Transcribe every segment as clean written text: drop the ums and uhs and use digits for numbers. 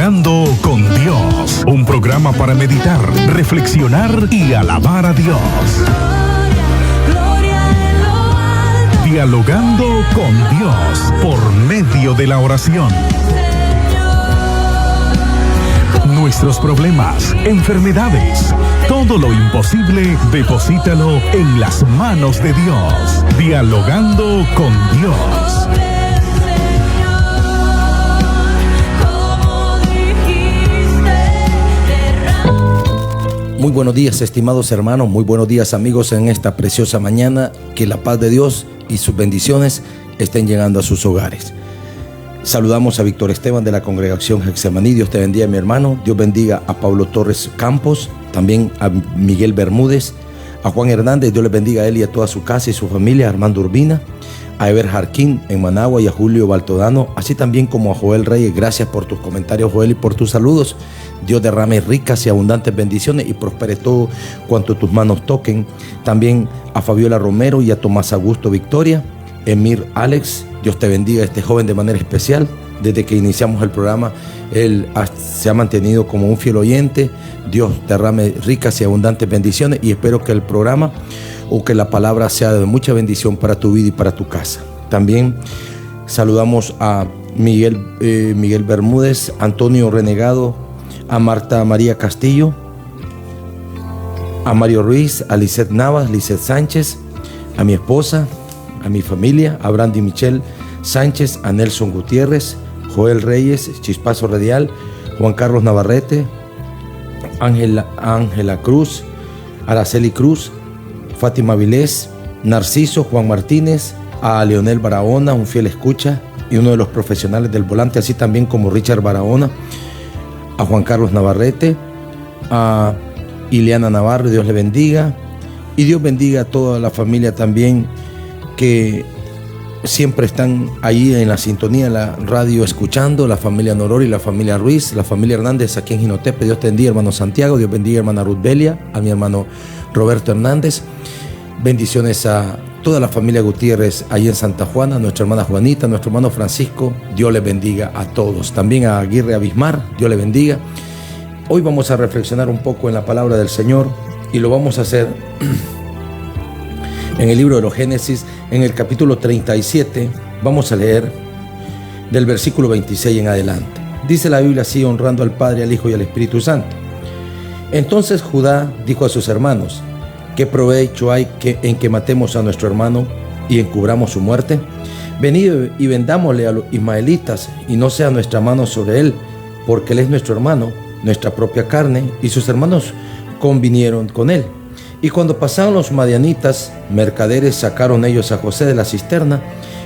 Dialogando con Dios, un programa para meditar, reflexionar y alabar a Dios. Dialogando con Dios por medio de la oración. Nuestros problemas, enfermedades, todo lo imposible, deposítalo en las manos de Dios. Dialogando con Dios. Muy buenos días, estimados hermanos, muy buenos días, amigos, en esta preciosa mañana. Que la paz de Dios y sus bendiciones estén llegando a sus hogares. Saludamos a Víctor Esteban de la congregación Getsemaní. Dios te bendiga, mi hermano. Dios bendiga a Pablo Torres Campos, también a Miguel Bermúdez, a Juan Hernández. Dios les bendiga a él y a toda su casa y su familia, a Armando Urbina, a Eber Jarquín en Managua y a Julio Baltodano, así también como a Joel Reyes. Gracias por tus comentarios, Joel, y por tus saludos. Dios derrame ricas y abundantes bendiciones y prospere todo cuanto tus manos toquen. También a Fabiola Romero y a Tomás Augusto Victoria, Emir Alex. Dios te bendiga a este joven de manera especial. Desde que iniciamos el programa, él se ha mantenido como un fiel oyente. Dios derrame ricas y abundantes bendiciones y espero que el programa o que la palabra sea de mucha bendición para tu vida y para tu casa. También saludamos a Miguel Bermúdez, Antonio Renegado, a Marta María Castillo, a Mario Ruiz, a Lisette Navas, Lisette Sánchez, a mi esposa, a mi familia, a Brandy Michelle Sánchez, a Nelson Gutiérrez, Joel Reyes, Chispazo Radial, Juan Carlos Navarrete, Ángela Cruz, Araceli Cruz, Fátima Vilés, Narciso, Juan Martínez, a Leonel Barahona, un fiel escucha y uno de los profesionales del volante, así también como Richard Barahona, a Juan Carlos Navarrete, a Ileana Navarro. Dios le bendiga y Dios bendiga a toda la familia también que siempre están ahí en la sintonía de la radio escuchando, la familia Norori, la familia Ruiz, la familia Hernández aquí en Jinotepe. Dios te bendiga, hermano Santiago. Dios bendiga, hermana Ruth Belia, a mi hermano Roberto Hernández. Bendiciones a toda la familia Gutiérrez ahí en Santa Juana, nuestra hermana Juanita, nuestro hermano Francisco. Dios les bendiga a todos. También a Aguirre Abismar, Dios le bendiga. Hoy vamos a reflexionar un poco en la palabra del Señor y lo vamos a hacer en el libro de los Génesis, en el capítulo 37. Vamos a leer del versículo 26 en adelante. Dice la Biblia así, honrando al Padre, al Hijo y al Espíritu Santo. Entonces Judá dijo a sus hermanos: ¿qué provecho hay en que matemos a nuestro hermano y encubramos su muerte? Venid y vendámosle a los ismaelitas, y no sea nuestra mano sobre él, porque él es nuestro hermano, nuestra propia carne. Y sus hermanos convinieron con él. Y cuando pasaron los madianitas, mercaderes, sacaron ellos a José de la cisterna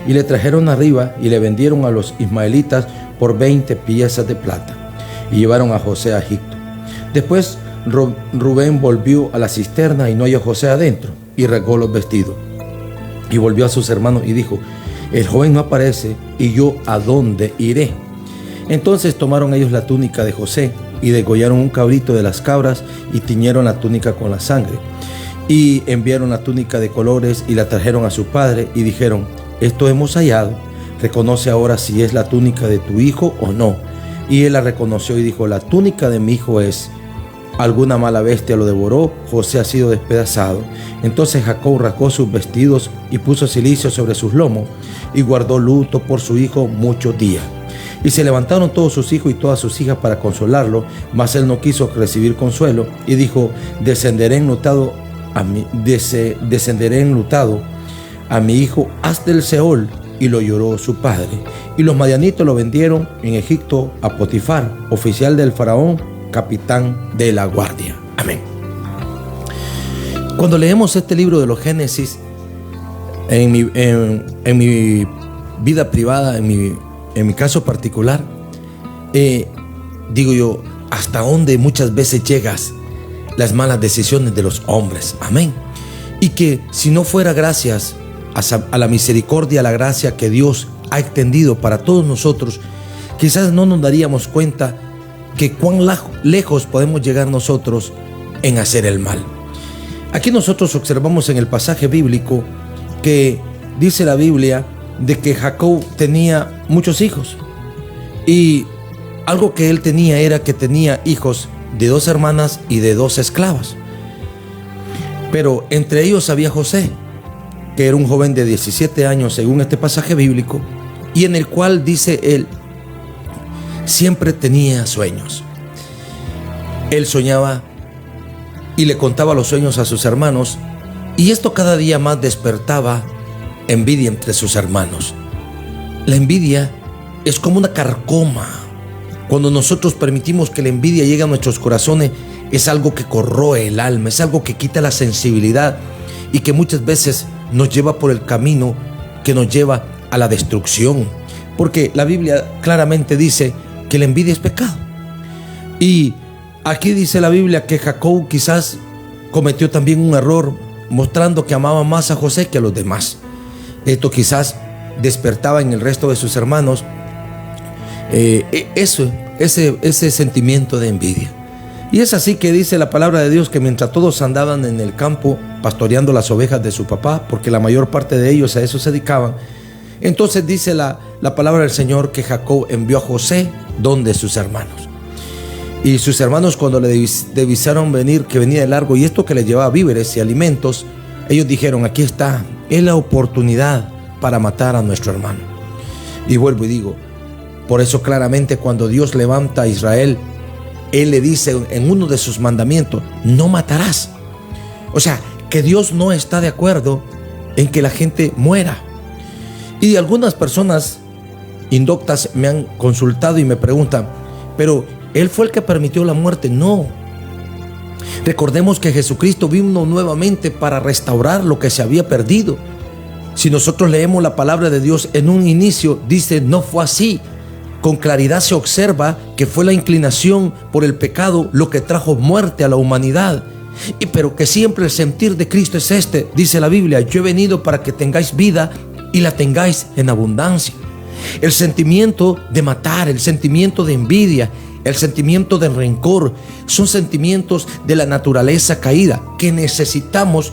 y le trajeron arriba y le vendieron a los ismaelitas por 20 piezas de plata. Y llevaron a José a Egipto. Después Rubén volvió a la cisterna y no halló a José adentro, y regó los vestidos. Y volvió a sus hermanos y dijo: el joven no aparece, y yo ¿a dónde iré? Entonces tomaron ellos la túnica de José y degollaron un cabrito de las cabras y tiñeron la túnica con la sangre. Y enviaron la túnica de colores y la trajeron a su padre y dijeron: esto hemos hallado, reconoce ahora si es la túnica de tu hijo o no. Y él la reconoció y dijo: la túnica de mi hijo es. Alguna mala bestia lo devoró, José ha sido despedazado. Entonces Jacob rasgó sus vestidos y puso cilicio sobre sus lomos y guardó luto por su hijo muchos días. Y se levantaron todos sus hijos y todas sus hijas para consolarlo, mas él no quiso recibir consuelo y dijo: descenderé enlutado a mi hijo hasta el Seol. Y lo lloró su padre. Y los madianitos lo vendieron en Egipto a Potifar, oficial del faraón, capitán de la guardia. Amén. Cuando leemos este libro de los Génesis, en mi vida privada, en mi caso particular, digo yo, hasta dónde muchas veces llegas las malas decisiones de los hombres. Amén. Y que si no fuera gracias a la misericordia, a la gracia que Dios ha extendido para todos nosotros, quizás no nos daríamos cuenta que cuán lejos podemos llegar nosotros en hacer el mal. Aquí nosotros observamos en el pasaje bíblico que dice la Biblia de que Jacob tenía muchos hijos y algo que él tenía era que tenía hijos de 2 hermanas y de 2 esclavas. Pero entre ellos había José, que era un joven de 17 años según este pasaje bíblico, y en el cual dice él, siempre tenía sueños. Él soñaba y le contaba los sueños a sus hermanos, y esto cada día más despertaba envidia entre sus hermanos. La envidia es como una carcoma. Cuando nosotros permitimos que la envidia llegue a nuestros corazones, es algo que corroe el alma, es algo que quita la sensibilidad y que muchas veces nos lleva por el camino que nos lleva a la destrucción. Porque la Biblia claramente dice que la envidia es pecado. Y aquí dice la Biblia que Jacob quizás cometió también un error, mostrando que amaba más a José que a los demás. Esto quizás despertaba en el resto de sus hermanos ese sentimiento de envidia. Y es así que dice la palabra de Dios que mientras todos andaban en el campo pastoreando las ovejas de su papá, porque la mayor parte de ellos a eso se dedicaban, entonces dice la palabra del Señor que Jacob envió a José donde sus hermanos. Y sus hermanos, cuando le divisaron venir, que venía de largo, y esto que les llevaba víveres y alimentos, ellos dijeron, aquí está, es la oportunidad para matar a nuestro hermano. Y vuelvo y digo, por eso claramente cuando Dios levanta a Israel, Él le dice en uno de sus mandamientos, no matarás. O sea, que Dios no está de acuerdo en que la gente muera. Y algunas personas indoctas me han consultado y me preguntan, pero Él fue el que permitió la muerte. No. Recordemos que Jesucristo vino nuevamente para restaurar lo que se había perdido. Si nosotros leemos la palabra de Dios en un inicio, dice, no fue así. Con claridad se observa que fue la inclinación por el pecado lo que trajo muerte a la humanidad. Pero que siempre el sentir de Cristo es este, dice la Biblia, yo he venido para que tengáis vida y la tengáis en abundancia. El sentimiento de matar, el sentimiento de envidia, el sentimiento de rencor, son sentimientos de la naturaleza caída que necesitamos,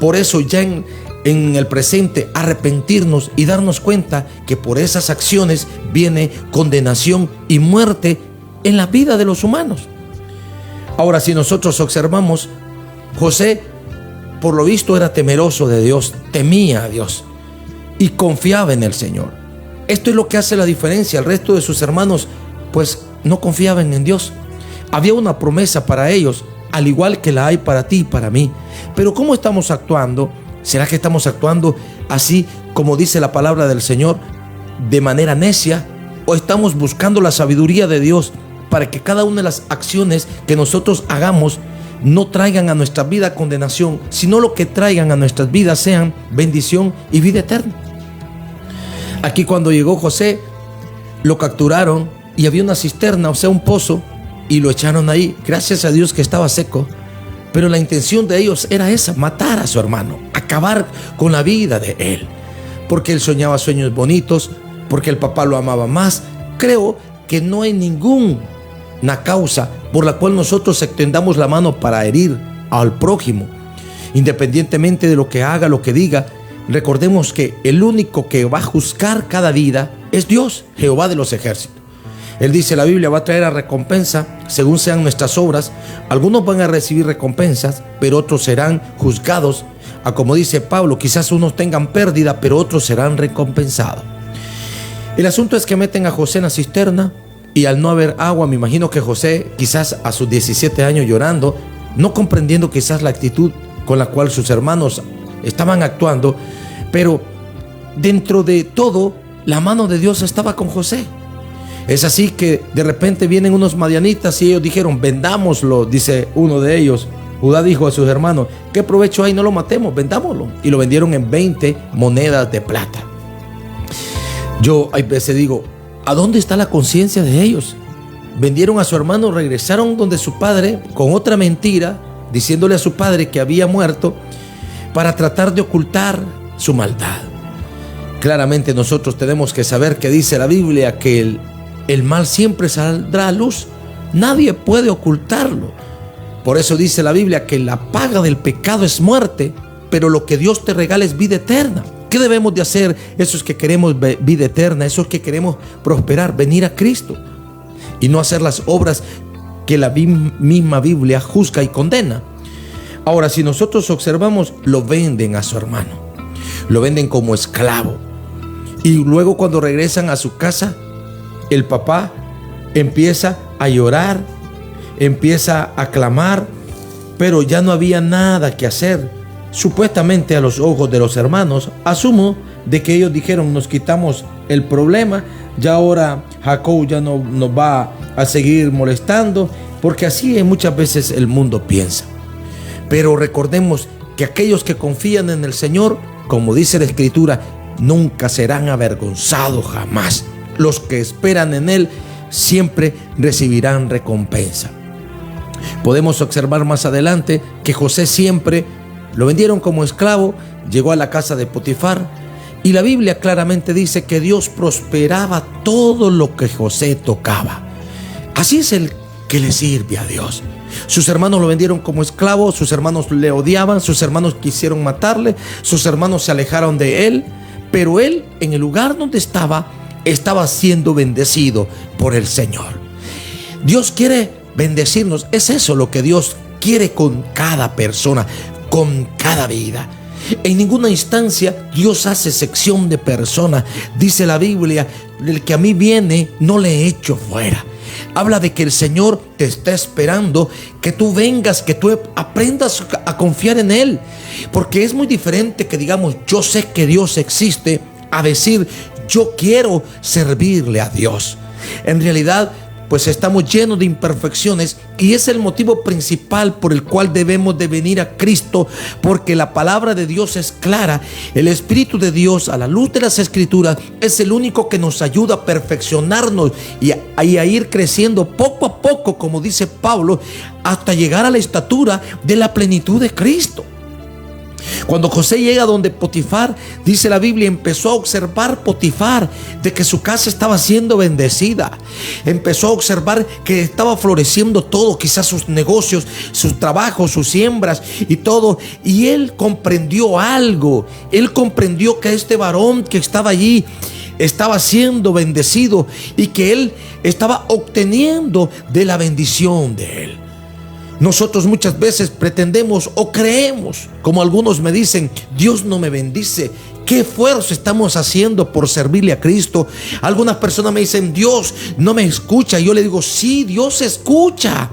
por eso ya en el presente, arrepentirnos y darnos cuenta que por esas acciones viene condenación y muerte en la vida de los humanos. Ahora, si nosotros observamos, José, por lo visto, era temeroso de Dios, temía a Dios y confiaba en el Señor. Esto es lo que hace la diferencia. El resto de sus hermanos, pues, no confiaban en Dios. Había una promesa para ellos, al igual que la hay para ti y para mí. Pero ¿cómo estamos actuando? ¿Será que estamos actuando así como dice la palabra del Señor, de manera necia? ¿O estamos buscando la sabiduría de Dios para que cada una de las acciones que nosotros hagamos no traigan a nuestra vida condenación, sino lo que traigan a nuestras vidas sean bendición y vida eterna? Aquí cuando llegó José, lo capturaron y había una cisterna, o sea, un pozo, y lo echaron ahí. Gracias a Dios que estaba seco. Pero la intención de ellos era esa, matar a su hermano, acabar con la vida de él. Porque él soñaba sueños bonitos, porque el papá lo amaba más. Creo que no hay ninguna causa por la cual nosotros extendamos la mano para herir al prójimo. Independientemente de lo que haga, lo que diga, recordemos que el único que va a juzgar cada vida es Dios, Jehová de los ejércitos. Él dice, la Biblia va a traer a recompensa según sean nuestras obras. Algunos van a recibir recompensas, pero otros serán juzgados. Como dice Pablo, quizás unos tengan pérdida, pero otros serán recompensados. El asunto es que meten a José en la cisterna y al no haber agua, me imagino que José, quizás a sus 17 años llorando, no comprendiendo quizás la actitud con la cual sus hermanos estaban actuando, pero dentro de todo, la mano de Dios estaba con José. Es así que de repente vienen unos madianitas y ellos dijeron, vendámoslo, dice uno de ellos. Judá dijo a sus hermanos, ¿qué provecho hay? No lo matemos, vendámoslo. Y lo vendieron en 20 monedas de plata. Yo a veces digo, ¿a dónde está la conciencia de ellos? Vendieron a su hermano, regresaron donde su padre con otra mentira, diciéndole a su padre que había muerto para tratar de ocultar su maldad. Claramente nosotros tenemos que saber que dice la Biblia que el mal siempre saldrá a luz. Nadie puede ocultarlo. Por eso dice la Biblia que la paga del pecado es muerte, pero lo que Dios te regala es vida eterna. ¿Qué debemos de hacer esos que queremos vida eterna, esos que queremos prosperar? Venir a Cristo. y no hacer las obras que la misma Biblia juzga y condena. Ahora, si nosotros observamos, lo venden a su hermano, lo venden como esclavo, y luego cuando regresan a su casa, el papá empieza a llorar, empieza a clamar, pero ya no había nada que hacer. Supuestamente a los ojos de los hermanos, asumo de que ellos dijeron: nos quitamos el problema, ya ahora Jacob ya no nos va a seguir molestando, porque así muchas veces el mundo piensa. Pero recordemos que aquellos que confían en el Señor, como dice la Escritura, nunca serán avergonzados jamás. Los que esperan en Él siempre recibirán recompensa. Podemos observar más adelante que José siempre lo vendieron como esclavo, llegó a la casa de Potifar, y la Biblia claramente dice que Dios prosperaba todo lo que José tocaba. Así es el que le sirve a Dios. Sus hermanos lo vendieron como esclavo, sus hermanos le odiaban, sus hermanos quisieron matarle, sus hermanos se alejaron de él, pero él, en el lugar donde estaba siendo bendecido por el Señor. Dios quiere bendecirnos, es eso lo que Dios quiere con cada persona, con cada vida. En ninguna instancia Dios hace sección de persona. Dice la Biblia: el que a mí viene, no le echo fuera. Habla de que el Señor te está esperando, que tú vengas, que tú aprendas a confiar en Él. Porque es muy diferente que digamos: yo sé que Dios existe, a decir: yo quiero servirle a Dios. En realidad, pues estamos llenos de imperfecciones, y es el motivo principal por el cual debemos de venir a Cristo, porque la palabra de Dios es clara. El Espíritu de Dios, a la luz de las Escrituras, es el único que nos ayuda a perfeccionarnos y a ir creciendo poco a poco, como dice Pablo, hasta llegar a la estatura de la plenitud de Cristo. Cuando José llega donde Potifar, dice la Biblia, empezó a observar Potifar de que su casa estaba siendo bendecida. Empezó a observar que estaba floreciendo todo, quizás sus negocios, sus trabajos, sus siembras y todo. Y él comprendió algo. Él comprendió que este varón que estaba allí estaba siendo bendecido y que él estaba obteniendo de la bendición de él. Nosotros muchas veces pretendemos o creemos, como algunos me dicen: Dios no me bendice. ¿Qué esfuerzo estamos haciendo por servirle a Cristo? Algunas personas me dicen: Dios no me escucha. Y yo le digo: sí, Dios escucha.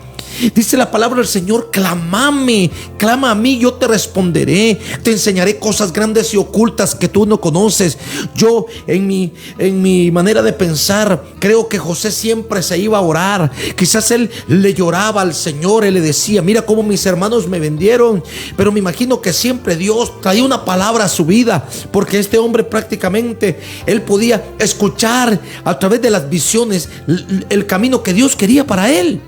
Dice la palabra del Señor: clámame, clama a mí, yo te responderé, te enseñaré cosas grandes y ocultas que tú no conoces. Yo en mi manera de pensar creo que José siempre se iba a orar. Quizás él le lloraba al Señor, él le decía: mira cómo mis hermanos me vendieron. Pero me imagino que siempre Dios traía una palabra a su vida, porque este hombre prácticamente él podía escuchar a través de las visiones el camino que Dios quería para él.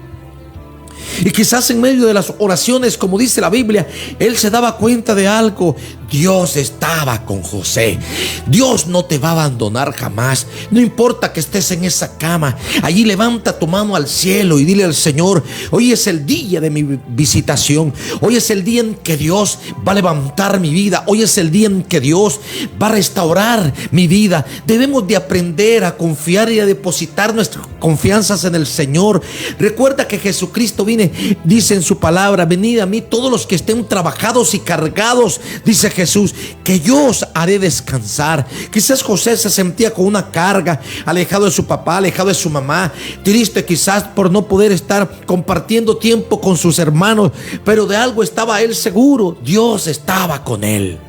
Y quizás en medio de las oraciones, como dice la Biblia, él se daba cuenta de algo. Dios estaba con José. Dios no te va a abandonar jamás. No importa que estés en esa cama, allí levanta tu mano al cielo y dile al Señor: hoy es el día de mi visitación. Hoy es el día en que Dios va a levantar mi vida. Hoy es el día en que Dios va a restaurar mi vida. Debemos de aprender a confiar y a depositar nuestras confianzas en el Señor. Recuerda que Jesucristo dice en su palabra: venid a mí todos los que estén trabajados y cargados, dice Jesús, que yo os haré descansar. Quizás José se sentía con una carga, alejado de su papá, alejado de su mamá, triste quizás por no poder estar compartiendo tiempo con sus hermanos, pero de algo estaba él seguro: Dios estaba con él.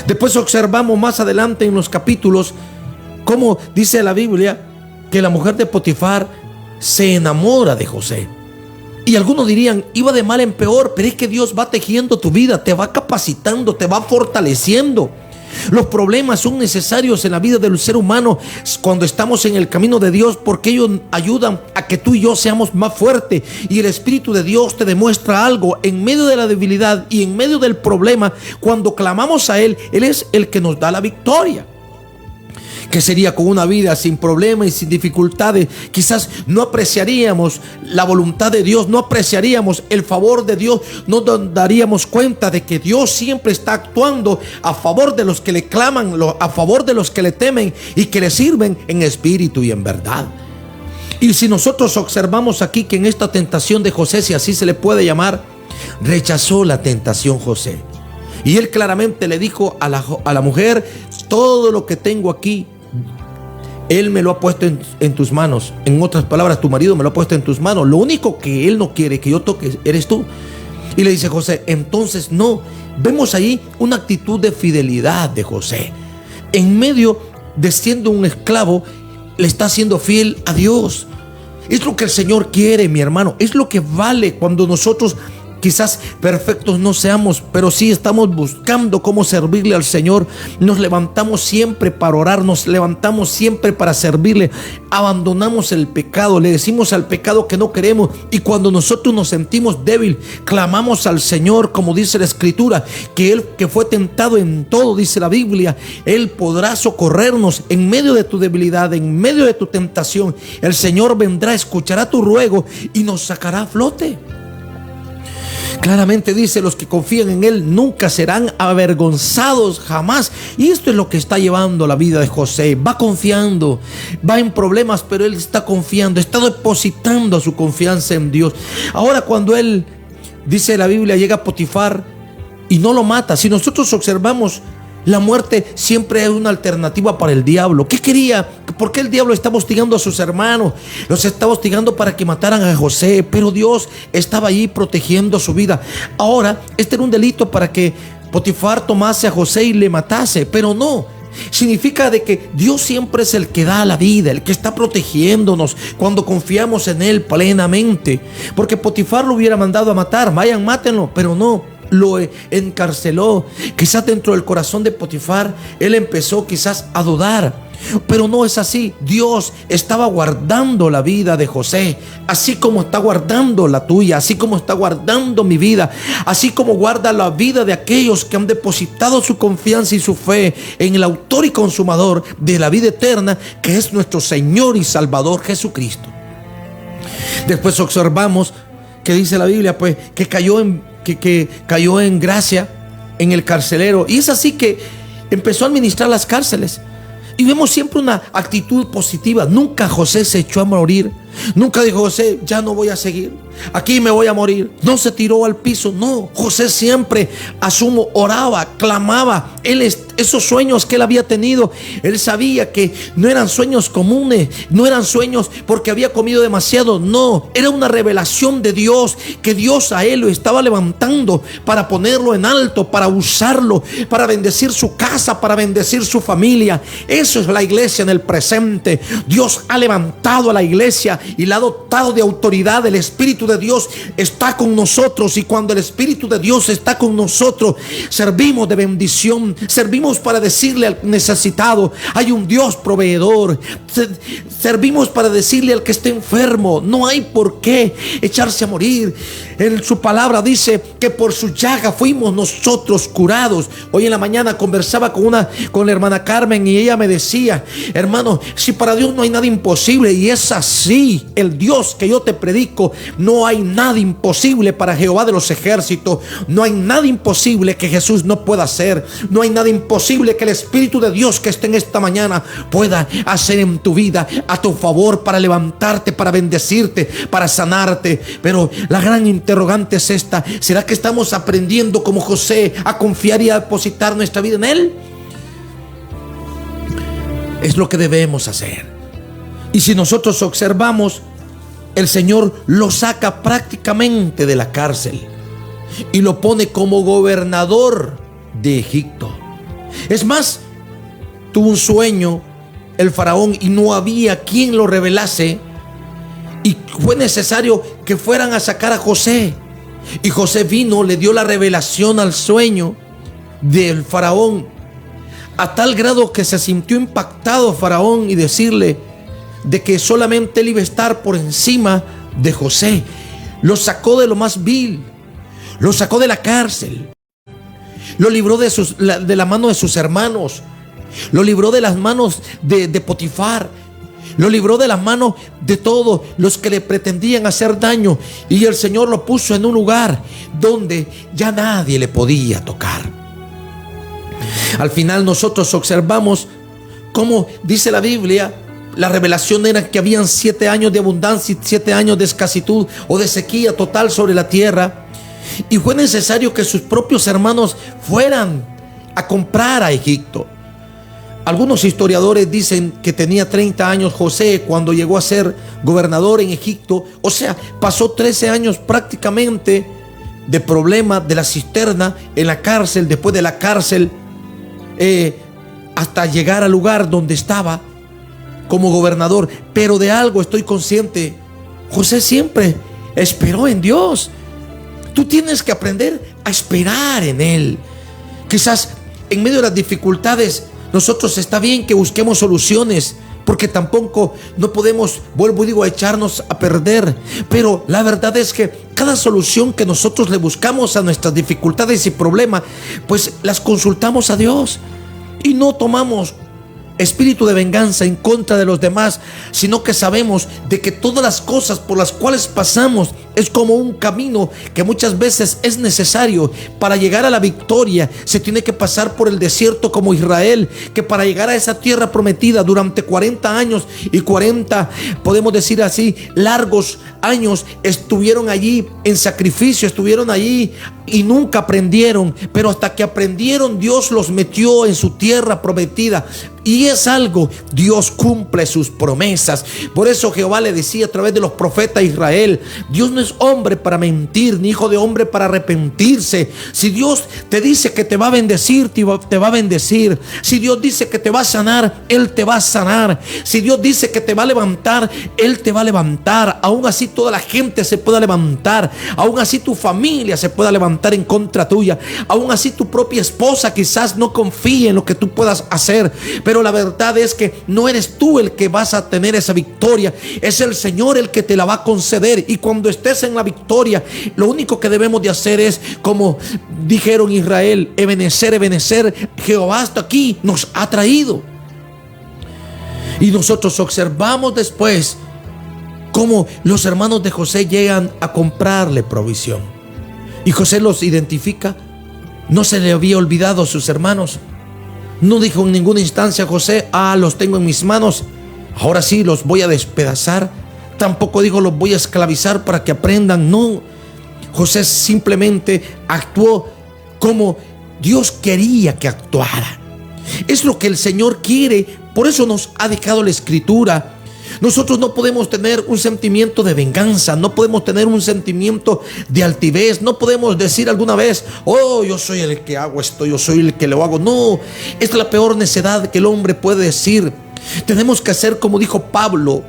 Después observamos más adelante en los capítulos cómo dice la Biblia que la mujer de Potifar se enamora de José. Y algunos dirían: iba de mal en peor, pero es que Dios va tejiendo tu vida, te va capacitando, te va fortaleciendo. Los problemas son necesarios en la vida del ser humano cuando estamos en el camino de Dios, porque ellos ayudan a que tú y yo seamos más fuertes. Y el Espíritu de Dios te demuestra algo en medio de la debilidad y en medio del problema. Cuando clamamos a Él, Él es el que nos da la victoria. ¿Qué sería con una vida sin problemas y sin dificultades? Quizás no apreciaríamos la voluntad de Dios, no apreciaríamos el favor de Dios, no nos daríamos cuenta de que Dios siempre está actuando a favor de los que le claman, a favor de los que le temen y que le sirven en espíritu y en verdad. Y si nosotros observamos aquí que en esta tentación de José, si así se le puede llamar, rechazó la tentación José. Y él claramente le dijo a la mujer: todo lo que tengo aquí, él me lo ha puesto en tus manos. En otras palabras, tu marido me lo ha puesto en tus manos. Lo único que él no quiere que yo toque eres tú. Y le dice José: entonces no. Vemos ahí una actitud de fidelidad de José. En medio de siendo un esclavo, le está siendo fiel a Dios. Es lo que el Señor quiere, mi hermano. Es lo que vale cuando nosotros quizás perfectos no seamos, pero sí estamos buscando cómo servirle al Señor. Nos levantamos siempre para orar, nos levantamos siempre para servirle. Abandonamos el pecado, le decimos al pecado que no queremos, y cuando nosotros nos sentimos débil, clamamos al Señor, como dice la Escritura, que Él que fue tentado en todo, dice la Biblia, Él podrá socorrernos en medio de tu debilidad, en medio de tu tentación. El Señor vendrá, escuchará tu ruego y nos sacará a flote. Claramente dice: los que confían en Él nunca serán avergonzados jamás. Y esto es lo que está llevando la vida de José. Va confiando, va en problemas, pero él está confiando, está depositando su confianza en Dios. Ahora, cuando él, dice la Biblia, llega a Potifar y no lo mata. Si nosotros observamos, la muerte siempre es una alternativa para el diablo. ¿Qué quería? ¿Por qué el diablo estaba hostigando a sus hermanos? Los estaba hostigando para que mataran a José, pero Dios estaba allí protegiendo su vida. Ahora, este era un delito para que Potifar tomase a José y le matase, pero no. Significa de que Dios siempre es el que da la vida, el que está protegiéndonos cuando confiamos en Él plenamente. Porque Potifar lo hubiera mandado a matar: vayan, mátenlo, pero no. Lo encarceló. Quizás dentro del corazón de Potifar, él empezó quizás a dudar, pero no es así. Dios estaba guardando la vida de José, así como está guardando la tuya, así como está guardando mi vida, así como guarda la vida de aquellos que han depositado su confianza y su fe en el autor y consumador de la vida eterna, que es nuestro Señor y Salvador Jesucristo. Después observamos que dice la Biblia, pues, que cayó en gracia en el carcelero, y es así que empezó a administrar las cárceles. Y vemos siempre una actitud positiva. Nunca José se echó a morir. Nunca dijo: José, ya no voy a seguir, aquí me voy a morir. No se tiró al piso. No, José siempre, oraba, clamaba. Esos sueños que él había tenido, él sabía que no eran sueños comunes, no eran sueños porque había comido demasiado. No, era una revelación de Dios, que Dios a él lo estaba levantando para ponerlo en alto, para usarlo, para bendecir su casa, para bendecir su familia. Eso es la iglesia en el presente. Dios ha levantado a la iglesia y la ha dotado de autoridad. El Espíritu de Dios está con nosotros, y cuando el Espíritu de Dios está con nosotros, servimos de bendición, servimos para decirle al necesitado: hay un Dios proveedor. Servimos para decirle al que esté enfermo: no hay por qué echarse a morir. En su palabra dice que por su llaga fuimos nosotros curados. Hoy en la mañana conversaba con la hermana Carmen, y ella me decía: hermano, si para Dios no hay nada imposible, y es así. El Dios que yo te predico, no hay nada imposible para Jehová de los ejércitos. No hay nada imposible que Jesús no pueda hacer. No hay nada imposible que el Espíritu de Dios que esté en esta mañana pueda hacer en tu vida a tu favor, para levantarte, para bendecirte, para sanarte. Pero la gran interrogante es esta: ¿será que estamos aprendiendo como José a confiar y a depositar nuestra vida en Él? Es lo que debemos hacer. Y si nosotros observamos, el Señor lo saca prácticamente de la cárcel y lo pone como gobernador de Egipto. Es más, tuvo un sueño el faraón y no había quien lo revelase, y fue necesario que fueran a sacar a José. Y José vino, le dio la revelación al sueño del faraón, a tal grado que se sintió impactado faraón, y decirle de que solamente él iba a estar por encima de José. Lo sacó de lo más vil, lo sacó de la cárcel, lo libró de la mano de sus hermanos, lo libró de las manos de Potifar, lo libró de las manos de todos los que le pretendían hacer daño, y el Señor lo puso en un lugar donde ya nadie le podía tocar. Al final nosotros observamos cómo dice la Biblia La revelación era que habían 7 años de abundancia y 7 años de escasitud o de sequía total sobre la tierra. Y fue necesario que sus propios hermanos fueran a comprar a Egipto. Algunos historiadores dicen que tenía 30 años José cuando llegó a ser gobernador en Egipto. O sea, pasó 13 años prácticamente de problema, de la cisterna, en la cárcel, después de la cárcel, hasta llegar al lugar donde estaba como gobernador. Pero de algo estoy consciente: José siempre esperó en Dios. Tú tienes que aprender a esperar en Él. Quizás en medio de las dificultades, nosotros está bien que busquemos soluciones, porque tampoco no podemos, vuelvo y digo, a echarnos a perder. Pero la verdad es que cada solución que nosotros le buscamos a nuestras dificultades y problemas, pues las consultamos a Dios. Y no tomamos espíritu de venganza en contra de los demás, sino que sabemos de que todas las cosas por las cuales pasamos es como un camino que muchas veces es necesario para llegar a la victoria. Se tiene que pasar por el desierto como Israel, que para llegar a esa tierra prometida durante 40 años y 40, podemos decir así, largos años, estuvieron allí en sacrificio, estuvieron allí y nunca aprendieron. Pero hasta que aprendieron, Dios los metió en su tierra prometida. Y es algo, Dios cumple sus promesas. Por eso Jehová le decía a través de los profetas a Israel: Dios no es hombre para mentir, ni hijo de hombre para arrepentirse. Si Dios te dice que te va a bendecir, te va a bendecir. Si Dios dice que te va a sanar, Él te va a sanar. Si Dios dice que te va a levantar, Él te va a levantar. Aún así toda la gente se pueda levantar, aún así tu familia se pueda levantar en contra tuya, aún así tu propia esposa quizás no confíe en lo que tú puedas hacer. Pero la verdad es que no eres tú el que vas a tener esa victoria, es el Señor el que te la va a conceder. Y cuando estés en la victoria, lo único que debemos de hacer es, como dijeron Israel: Ebenecer, Ebenecer, Jehová hasta aquí nos ha traído. Y nosotros observamos después cómo los hermanos de José llegan a comprarle provisión, y José los identifica. No se le había olvidado a sus hermanos. No dijo en ninguna instancia José: los tengo en mis manos, ahora sí los voy a despedazar. Tampoco dijo: los voy a esclavizar para que aprendan. No, José simplemente actuó como Dios quería que actuara. Es lo que el Señor quiere. Por eso nos ha dejado la Escritura. Nosotros no podemos tener un sentimiento de venganza, no podemos tener un sentimiento de altivez, no podemos decir alguna vez: yo soy el que hago esto, yo soy el que lo hago. No, es la peor necedad que el hombre puede decir. Tenemos que hacer como dijo Pablo,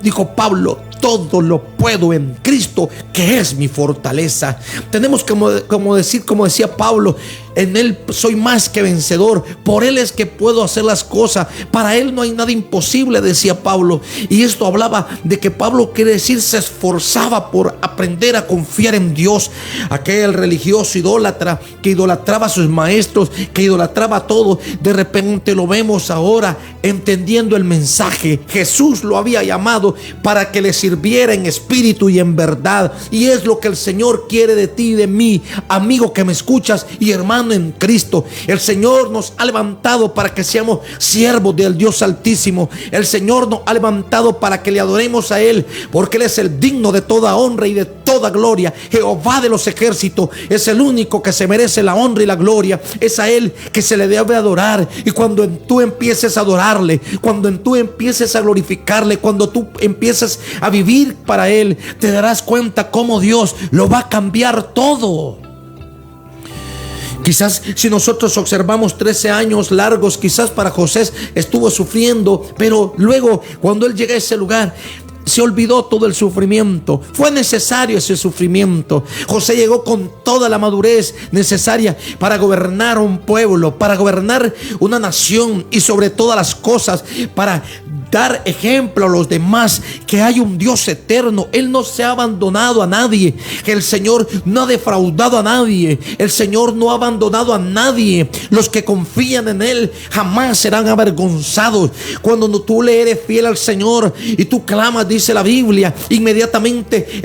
todo lo puedo en Cristo, que es mi fortaleza. Tenemos como decía Pablo: en Él soy más que vencedor, por Él es que puedo hacer las cosas, para Él no hay nada imposible, decía Pablo. Y esto hablaba de que Pablo, quiere decir, se esforzaba por aprender a confiar en Dios. Aquel religioso idólatra que idolatraba a sus maestros, que idolatraba todo, de repente lo vemos ahora entendiendo el mensaje. Jesús lo había llamado para que le sirviera en espíritu y en verdad. Y es lo que el Señor quiere de ti y de mí, amigo que me escuchas y hermano en Cristo. El Señor nos ha levantado para que seamos siervos del Dios Altísimo. El Señor nos ha levantado para que le adoremos a Él, porque Él es el digno de toda honra y de toda gloria. Jehová de los ejércitos es el único que se merece la honra y la gloria. Es a Él que se le debe adorar. Y cuando tú empieces a adorarle, cuando tú empieces a glorificarle, cuando tú empieces a vivir para Él, te darás cuenta cómo Dios lo va a cambiar todo. Quizás si nosotros observamos 13 años largos, quizás para José estuvo sufriendo, pero luego cuando él llega a ese lugar, se olvidó todo el sufrimiento. Fue necesario ese sufrimiento. José llegó con toda la madurez necesaria para gobernar un pueblo, para gobernar una nación, y sobre todas las cosas para dar ejemplo a los demás que hay un Dios eterno. Él no se ha abandonado a nadie, que el Señor no ha defraudado a nadie, el Señor no ha abandonado a nadie. Los que confían en Él jamás serán avergonzados. Cuando tú le eres fiel al Señor y tú clamas, dice la Biblia, inmediatamente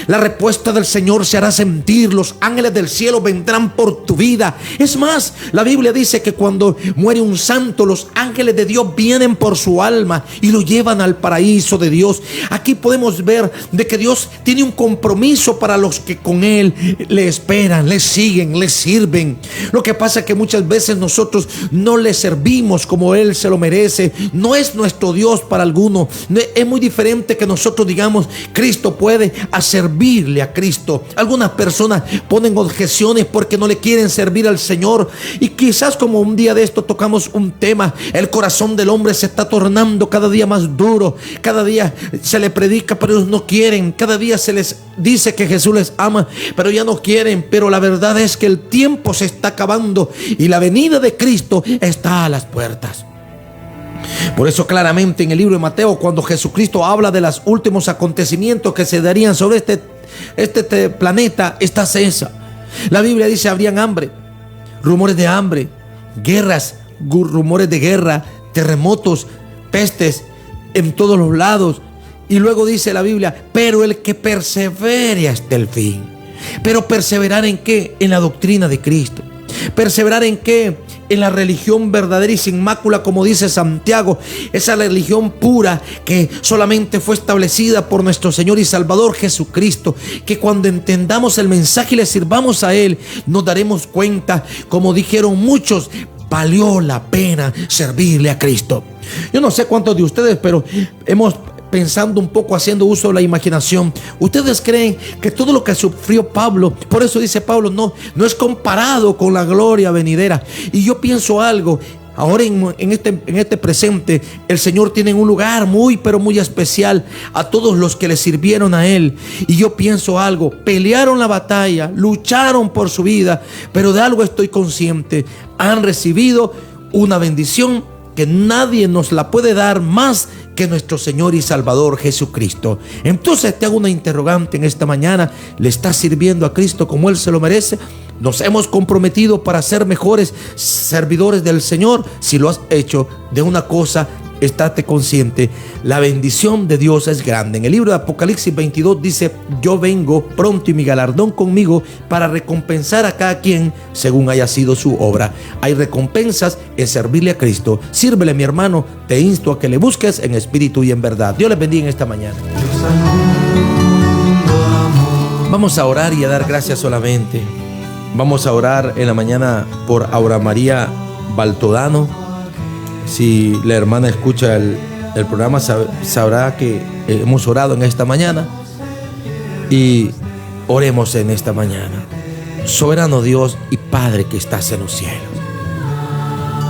la respuesta del Señor se hará sentir. Los ángeles del cielo vendrán por tu vida. Es más, la Biblia dice que cuando muere un santo, los ángeles de Dios vienen por su alma. y lo llevan al paraíso de Dios. Aquí podemos ver de que Dios tiene un compromiso para los que con Él le esperan, le siguen, le sirven. Lo que pasa es que muchas veces nosotros no le servimos como Él se lo merece. No es nuestro Dios para alguno. Es muy diferente que nosotros digamos, Cristo puede, a servirle a Cristo. Algunas personas ponen objeciones porque no le quieren servir al Señor. Y quizás como un día de esto tocamos un tema, el corazón del hombre se está tornando cada día más duro. Cada día se le predica, pero ellos no quieren. Cada día se les dice que Jesús les ama, pero ya no quieren. Pero la verdad es que el tiempo se está acabando y la venida de Cristo está a las puertas. Por eso claramente en el libro de Mateo, cuando Jesucristo habla de los últimos acontecimientos que se darían sobre este planeta, está esa. La Biblia dice, habrían hambre, rumores de hambre, guerras, rumores de guerra, terremotos, pestes en todos los lados. Y luego dice la Biblia, pero el que persevere hasta el fin. Pero perseverar ¿en qué? En la doctrina de Cristo. ¿Perseverar en qué? En la religión verdadera y sin mácula, como dice Santiago. Esa religión pura que solamente fue establecida por nuestro Señor y Salvador Jesucristo. Que cuando entendamos el mensaje y le sirvamos a Él, nos daremos cuenta, como dijeron muchos, valió la pena servirle a Cristo. Yo no sé cuántos de ustedes, pero hemos pensando un poco, haciendo uso de la imaginación, ¿ustedes creen que todo lo que sufrió Pablo, por eso dice Pablo, no es comparado con la gloria venidera? Y yo pienso algo, ahora en este presente, el Señor tiene un lugar muy, pero muy especial a todos los que le sirvieron a Él. Y yo pienso algo, pelearon la batalla, lucharon por su vida, pero de algo estoy consciente, han recibido una bendición que nadie nos la puede dar más que nuestro Señor y Salvador Jesucristo. Entonces te hago una interrogante en esta mañana. ¿Le estás sirviendo a Cristo como Él se lo merece? ¿Nos hemos comprometido para ser mejores servidores del Señor? Si lo has hecho, de una cosa estate consciente, la bendición de Dios es grande. En el libro de Apocalipsis 22 dice, yo vengo pronto y mi galardón conmigo para recompensar a cada quien según haya sido su obra. Hay recompensas en servirle a Cristo. Sírvele, mi hermano, te insto a que le busques en espíritu y en verdad. Dios les bendiga en esta mañana. Vamos a orar y a dar gracias solamente. Vamos a orar en la mañana por Aura María Baltodano. Si la hermana escucha el programa, sabrá que hemos orado en esta mañana. Y oremos en esta mañana. Soberano Dios y Padre que estás en los cielos,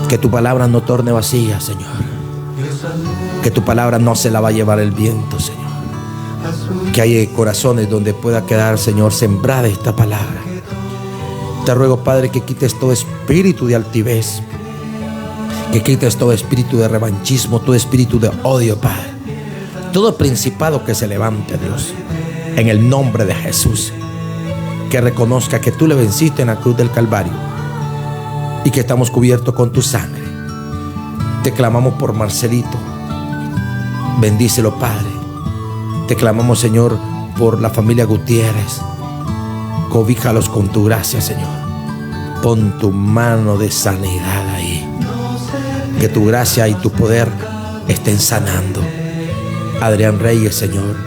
que tu palabra no torne vacía, Señor. Que tu palabra no se la va a llevar el viento, Señor. Que haya corazones donde pueda quedar, Señor, sembrada esta palabra. Te ruego, Padre, que quites todo espíritu de altivez, que quites todo espíritu de revanchismo, todo espíritu de odio, Padre. Todo principado que se levante, Dios, en el nombre de Jesús. Que reconozca que tú le venciste en la cruz del Calvario y que estamos cubiertos con tu sangre. Te clamamos por Marcelito. Bendícelo, Padre. Te clamamos, Señor, por la familia Gutiérrez. Cobíjalos con tu gracia, Señor. Pon tu mano de sanidad ahí. Que tu gracia y tu poder estén sanando. Adrián Reyes, Señor,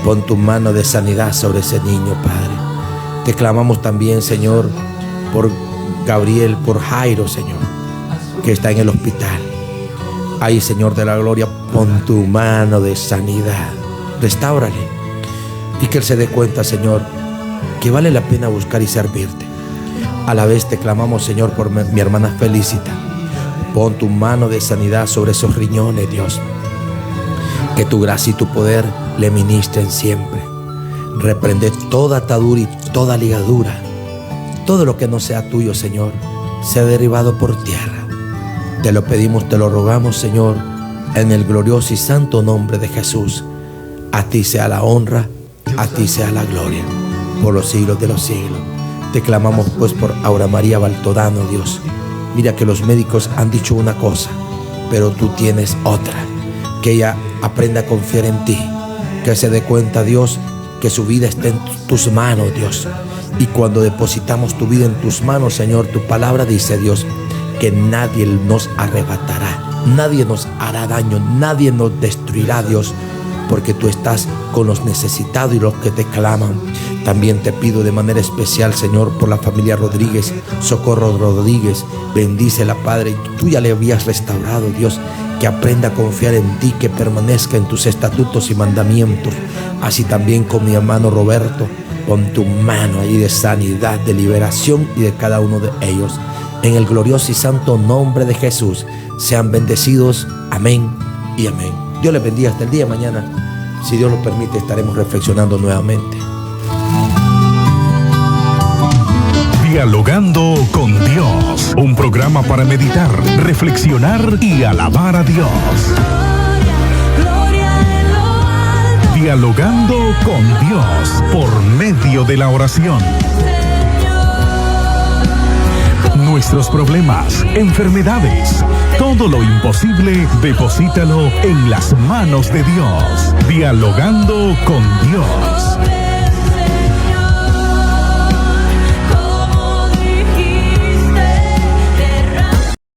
pon tu mano de sanidad sobre ese niño, Padre. Te clamamos también, Señor, por Gabriel, por Jairo, Señor, que está en el hospital. Ahí, Señor de la gloria, pon tu mano de sanidad. Restáurale. Y que él se dé cuenta, Señor, que vale la pena buscar y servirte. A la vez te clamamos, Señor, por mi hermana Felicita. Pon tu mano de sanidad sobre esos riñones, Dios. Que tu gracia y tu poder le ministren siempre. Reprende toda atadura y toda ligadura. Todo lo que no sea tuyo, Señor, sea derribado por tierra. Te lo pedimos, te lo rogamos, Señor, en el glorioso y santo nombre de Jesús. A ti sea la honra, a ti sea la gloria, por los siglos de los siglos. Te clamamos pues por Aura María Baltodano, Dios. Mira que los médicos han dicho una cosa, pero tú tienes otra. Que ella aprenda a confiar en ti. Que se dé cuenta, Dios, que su vida está en tus manos, Dios. Y cuando depositamos tu vida en tus manos, Señor, tu palabra dice, Dios, que nadie nos arrebatará, nadie nos hará daño, nadie nos destruirá, Dios, porque tú estás con los necesitados y los que te claman. También te pido de manera especial, Señor, por la familia Rodríguez, Socorro Rodríguez. Bendícela, Padre. Tú ya le habías restaurado, Dios, que aprenda a confiar en ti, que permanezca en tus estatutos y mandamientos. Así también con mi hermano Roberto, pon tu mano ahí de sanidad, de liberación y de cada uno de ellos. En el glorioso y santo nombre de Jesús, sean bendecidos. Amén y amén. Dios les bendiga hasta el día de mañana. Si Dios lo permite, estaremos reflexionando nuevamente. Dialogando con Dios, un programa para meditar, reflexionar y alabar a Dios. Dialogando con Dios por medio de la oración. Nuestros problemas, enfermedades, todo lo imposible, deposítalo en las manos de Dios. Dialogando con Dios.